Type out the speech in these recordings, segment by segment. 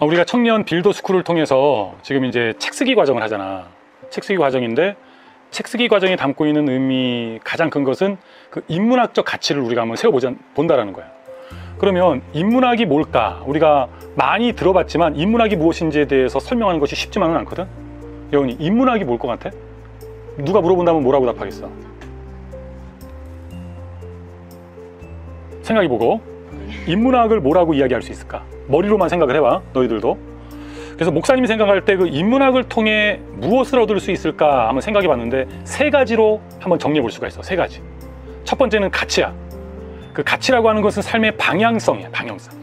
우리가 청년 빌더 스쿨을 통해서 지금 이제 책쓰기 과정을 하잖아. 책쓰기 과정인데 책쓰기 과정이 담고 있는 의미 가장 큰 것은 그 인문학적 가치를 우리가 한번 본다라는 거야. 그러면 인문학이 뭘까? 우리가 많이 들어봤지만 인문학이 무엇인지에 대해서 설명하는 것이 쉽지만은 않거든. 여운이 인문학이 뭘 것 같아? 누가 물어본다면 뭐라고 답하겠어? 생각해보고 인문학을 뭐라고 이야기할 수 있을까? 머리로만 생각을 해봐, 너희들도. 그래서 목사님이 생각할 때 그 인문학을 통해 무엇을 얻을 수 있을까 한번 생각해 봤는데 세 가지로 한번 정리해 볼 수가 있어. 세 가지. 첫 번째는 가치야. 그 가치라고 하는 것은 삶의 방향성이야. 방향성.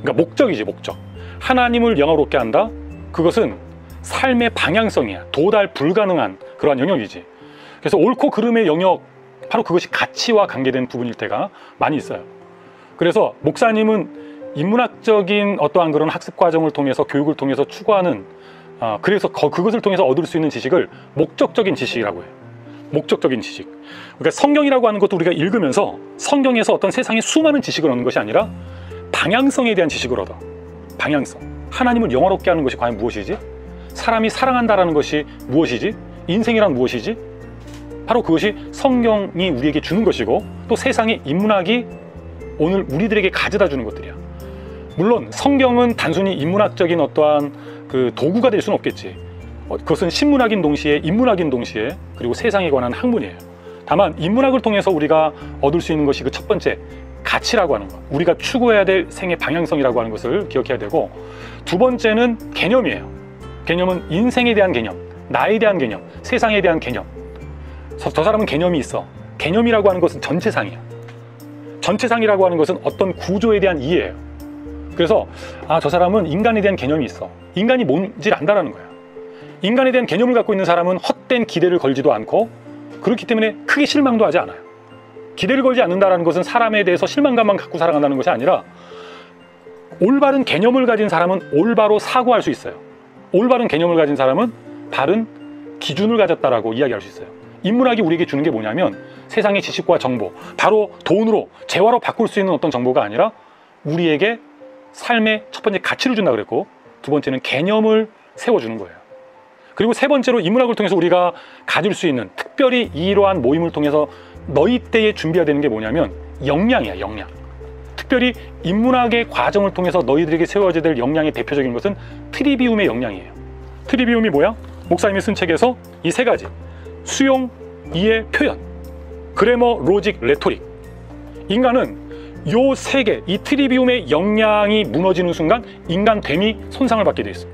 그러니까 목적이지, 목적. 하나님을 영화롭게 한다. 그것은 삶의 방향성이야. 도달 불가능한 그러한 영역이지. 그래서 옳고 그름의 영역, 바로 그것이 가치와 관계된 부분일 때가 많이 있어요. 그래서 목사님은 인문학적인 어떠한 그런 학습 과정을 통해서, 교육을 통해서 추구하는, 그래서 그것을 통해서 얻을 수 있는 지식을 목적적인 지식이라고 해요. 목적적인 지식. 그러니까 성경이라고 하는 것도 우리가 읽으면서 성경에서 어떤 세상의 수많은 지식을 얻는 것이 아니라 방향성에 대한 지식을 얻어. 방향성. 하나님을 영화롭게 하는 것이 과연 무엇이지? 사람이 사랑한다라는 것이 무엇이지? 인생이란 무엇이지? 바로 그것이 성경이 우리에게 주는 것이고, 또 세상의 인문학이 오늘 우리들에게 가져다 주는 것들이야. 물론 성경은 단순히 인문학적인 어떠한 그 도구가 될 수는 없겠지. 그것은 신문학인 동시에 인문학인 동시에, 그리고 세상에 관한 학문이에요. 다만 인문학을 통해서 우리가 얻을 수 있는 것이 그 첫 번째 가치라고 하는 것, 우리가 추구해야 될 생의 방향성이라고 하는 것을 기억해야 되고, 두 번째는 개념이에요. 개념은 인생에 대한 개념, 나에 대한 개념, 세상에 대한 개념. 저 사람은 개념이 있어. 개념이라고 하는 것은 전체상이야. 전체상이라고 하는 것은 어떤 구조에 대한 이해예요. 그래서 저 사람은 인간에 대한 개념이 있어. 인간이 뭔지를 안다라는 거야. 인간에 대한 개념을 갖고 있는 사람은 헛된 기대를 걸지도 않고, 그렇기 때문에 크게 실망도 하지 않아요. 기대를 걸지 않는다는 것은 사람에 대해서 실망감만 갖고 살아간다는 것이 아니라, 올바른 개념을 가진 사람은 올바로 사고할 수 있어요. 올바른 개념을 가진 사람은 바른 기준을 가졌다라고 이야기할 수 있어요. 인문학이 우리에게 주는 게 뭐냐면 세상의 지식과 정보, 바로 돈으로, 재화로 바꿀 수 있는 어떤 정보가 아니라 우리에게 삶의 첫 번째 가치를 준다 그랬고, 두 번째는 개념을 세워주는 거예요. 그리고 세 번째로 인문학을 통해서 우리가 가질 수 있는, 특별히 이러한 모임을 통해서 너희 때에 준비해야 되는 게 뭐냐면 역량이야, 역량. 특별히 인문학의 과정을 통해서 너희들에게 세워져야 될 역량의 대표적인 것은 트리비움의 역량이에요. 트리비움이 뭐야? 목사님이 쓴 책에서 이 세 가지: 수용, 이해, 표현, 그래머, 로직, 레토릭. 인간은 요 세 개, 이 트리비움의 역량이 무너지는 순간 인간됨이 손상을 받게 돼 있어.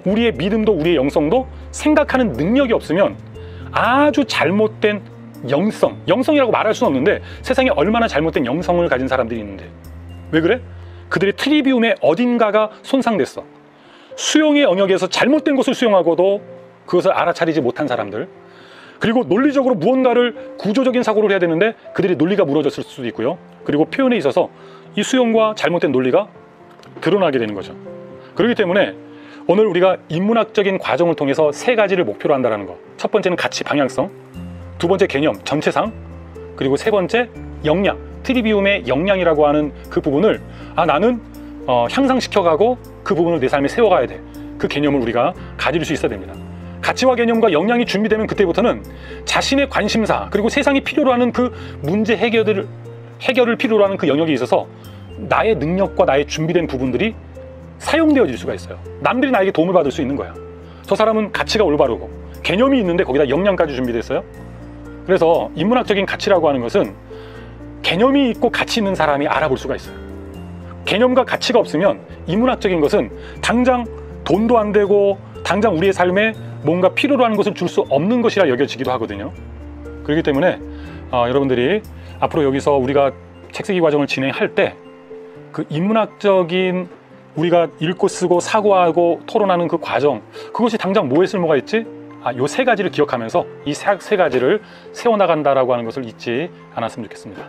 우리의 믿음도 우리의 영성도 생각하는 능력이 없으면 아주 잘못된 영성이라고 말할 수는 없는데, 세상에 얼마나 잘못된 영성을 가진 사람들이 있는데 왜 그래? 그들의 트리비움의 어딘가가 손상됐어. 수용의 영역에서 잘못된 것을 수용하고도 그것을 알아차리지 못한 사람들, 그리고 논리적으로 무언가를 구조적인 사고를 해야 되는데 그들의 논리가 무너졌을 수도 있고요. 그리고 표현에 있어서 이 수용과 잘못된 논리가 드러나게 되는 거죠. 그렇기 때문에 오늘 우리가 인문학적인 과정을 통해서 세 가지를 목표로 한다는 거. 첫 번째는 가치, 방향성. 두 번째 개념, 전체상. 그리고 세 번째 역량, 트리비움의 역량이라고 하는 그 부분을 나는 향상시켜가고 그 부분을 내 삶에 세워가야 돼. 그 개념을 우리가 가질 수 있어야 됩니다. 가치와 개념과 역량이 준비되면 그때부터는 자신의 관심사, 그리고 세상이 필요로 하는 그 문제 해결을 필요로 하는 그 영역에 있어서 나의 능력과 나의 준비된 부분들이 사용되어질 수가 있어요. 남들이 나에게 도움을 받을 수 있는 거야. 저 사람은 가치가 올바르고 개념이 있는데 거기다 역량까지 준비됐어요. 그래서 인문학적인 가치라고 하는 것은 개념이 있고 가치 있는 사람이 알아볼 수가 있어요. 개념과 가치가 없으면 인문학적인 것은 당장 돈도 안 되고 당장 우리의 삶에 뭔가 필요로 하는 것을 줄 수 없는 것이라 여겨지기도 하거든요. 그렇기 때문에 여러분들이 앞으로 여기서 우리가 책쓰기 과정을 진행할 때 그 인문학적인 우리가 읽고 쓰고 사고하고 토론하는 그 과정, 그것이 당장 뭐에 쓸모가 있지? 요 세 가지를 기억하면서 이 세 가지를 세워나간다라고 하는 것을 잊지 않았으면 좋겠습니다.